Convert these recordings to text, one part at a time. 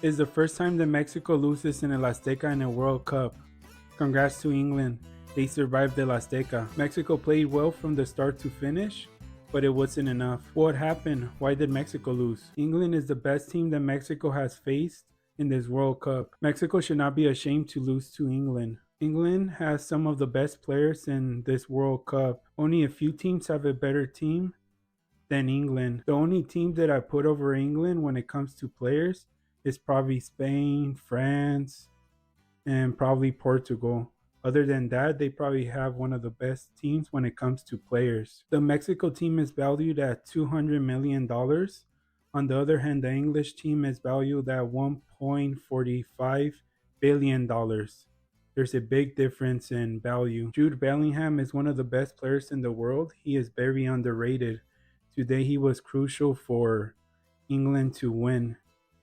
It's the first time that Mexico loses in El Azteca in a World Cup. Congrats to England. They survived El Azteca. Mexico played well from the start to finish, but it wasn't enough. What happened? Why did Mexico lose? England is the best team that Mexico has faced in this World Cup. Mexico should not be ashamed to lose to England. England has some of the best players in this World Cup. Only a few teams have a better team than England. The only team that I put over England when it comes to players is probably Spain, France, and probably Portugal. Other than that, they probably have one of the best teams when it comes to players. The Mexico team is valued at $200 million. On the other hand, the English team is valued at $1.45 billion. There's a big difference in value. Jude Bellingham is one of the best players in the world. He is very underrated. Today, he was crucial for England to win.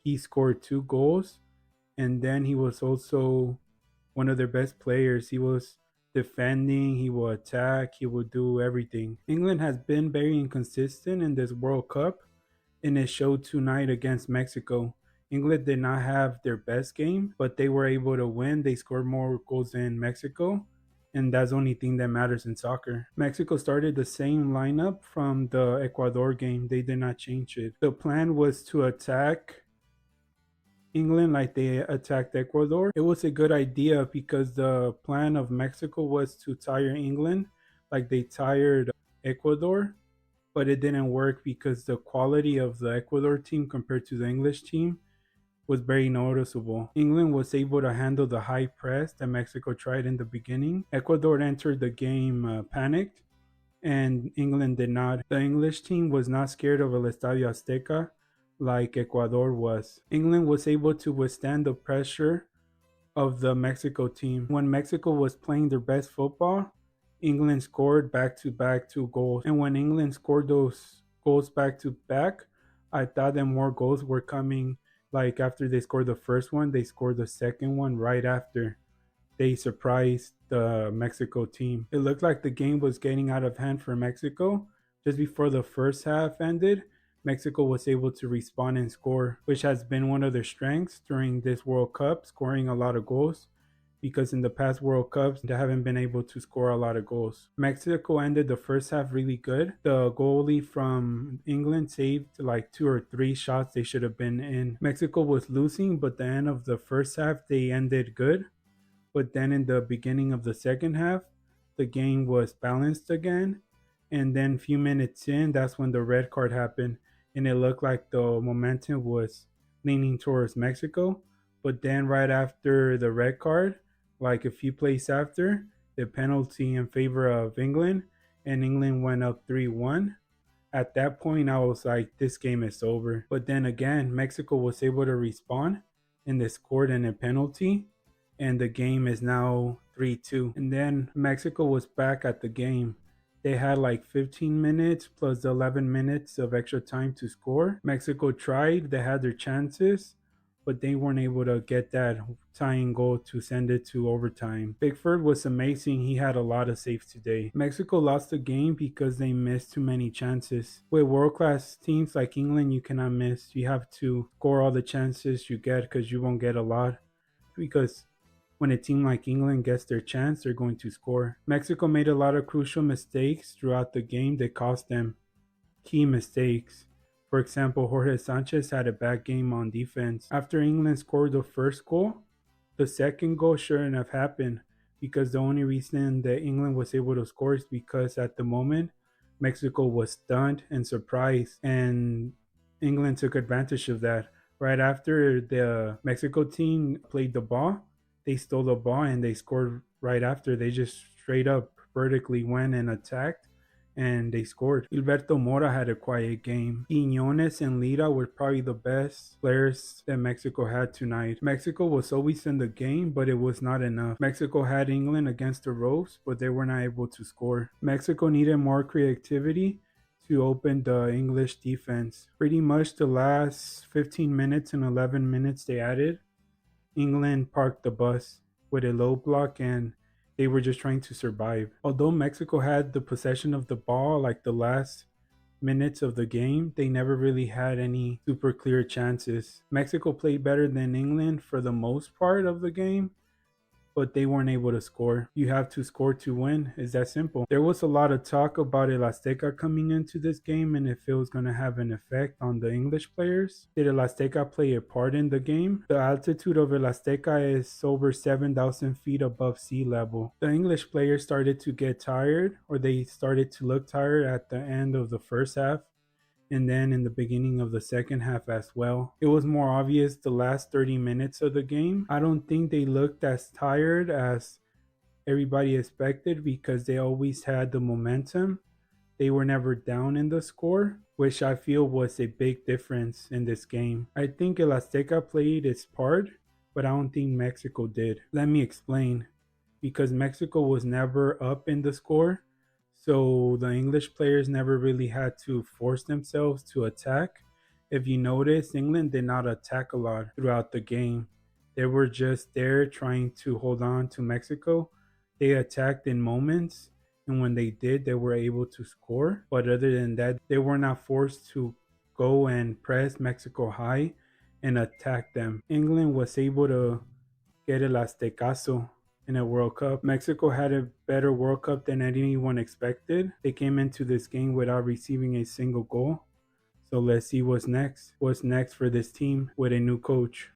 He scored 2 goals, and then he was also one of their best players. He was defending, he will attack, he will do everything. England has been very inconsistent in this World Cup, and it showed tonight against Mexico. England did not have their best game, but they were able to win. They scored more goals than Mexico, and that's the only thing that matters in soccer. Mexico started the same lineup from the Ecuador game. They did not change it. The plan was to attack England like they attacked Ecuador. It was a good idea because the plan of Mexico was to tire England like they tired Ecuador, but it didn't work because the quality of the Ecuador team compared to the English team was very noticeable. England was able to handle the high press that Mexico tried in the beginning. Ecuador entered the game panicked, and England did not. The English team was not scared of El Estadio Azteca like Ecuador was. England was able to withstand the pressure of the Mexico team. When Mexico was playing their best football, England scored back to back 2 goals. And when England scored those goals back to back, I thought that more goals were coming. Like after they scored the first one, they scored the second one right after they surprised the Mexico team. It looked like the game was getting out of hand for Mexico. Just before the first half ended, Mexico was able to respond and score, which has been one of their strengths during this World Cup, scoring a lot of goals. Because in the past World Cups, they haven't been able to score a lot of goals. Mexico ended the first half really good. The goalie from England saved like 2 or 3 shots they should have been in. Mexico was losing, but the end of the first half, they ended good, but then in the beginning of the second half, the game was balanced again. And then a few minutes in, that's when the red card happened. And it looked like the momentum was leaning towards Mexico. But then right after the red card, like a few plays after, the penalty in favor of England, and England went up 3-1. At that point, I was like, this game is over. But then again, Mexico was able to respond and they scored in a penalty, and the game is now 3-2. And then Mexico was back at the game. They had like 15 minutes plus 11 minutes of extra time to score. Mexico tried, they had their chances, but they weren't able to get that tying goal to send it to overtime. Pickford was amazing. He had a lot of saves today. Mexico lost the game because they missed too many chances. With world class teams like England, you cannot miss. You have to score all the chances you get because you won't get a lot. Because when a team like England gets their chance, they're going to score. Mexico made a lot of crucial mistakes throughout the game that cost them key mistakes. For example, Jorge Sanchez had a bad game on defense. After England scored the first goal, the second goal shouldn't have happened because the only reason that England was able to score is because at the moment Mexico was stunned and surprised, and England took advantage of that. Right after the Mexico team played the ball, they stole the ball and they scored right after. They just straight up vertically went and attacked and they scored. Gilberto Mora had a quiet game. Quiñones and Lira were probably the best players that Mexico had tonight. Mexico was always in the game, but it was not enough. Mexico had England against the ropes, but they were not able to score. Mexico needed more creativity to open the English defense. Pretty much the last 15 minutes and 11 minutes they added, England parked the bus with a low block and they were just trying to survive. Although Mexico had the possession of the ball like the last minutes of the game, they never really had any super clear chances. Mexico played better than England for the most part of the game, but they weren't able to score. You have to score to win. It's that simple. There was a lot of talk about El Azteca coming into this game and if it was going to have an effect on the English players. Did El Azteca play a part in the game? The altitude of El Azteca is over 7,000 feet above sea level. The English players started to get tired, or they started to look tired at the end of the first half, and then in the beginning of the second half as well. It was more obvious the last 30 minutes of the game. I don't think they looked as tired as everybody expected because they always had the momentum. They were never down in the score, which I feel was a big difference in this game. I think El Azteca played its part, but I don't think Mexico did. Let me explain. Because Mexico was never up in the score, so the English players never really had to force themselves to attack. If you notice, England did not attack a lot throughout the game. They were just there trying to hold on to Mexico. They attacked in moments, and when they did, they were able to score. But other than that, they were not forced to go and press Mexico high and attack them. England was able to get el Aztecaso in a World Cup. Mexico had a better World Cup than anyone expected. They came into this game without receiving a single goal. So let's see what's next. What's next for this team with a new coach?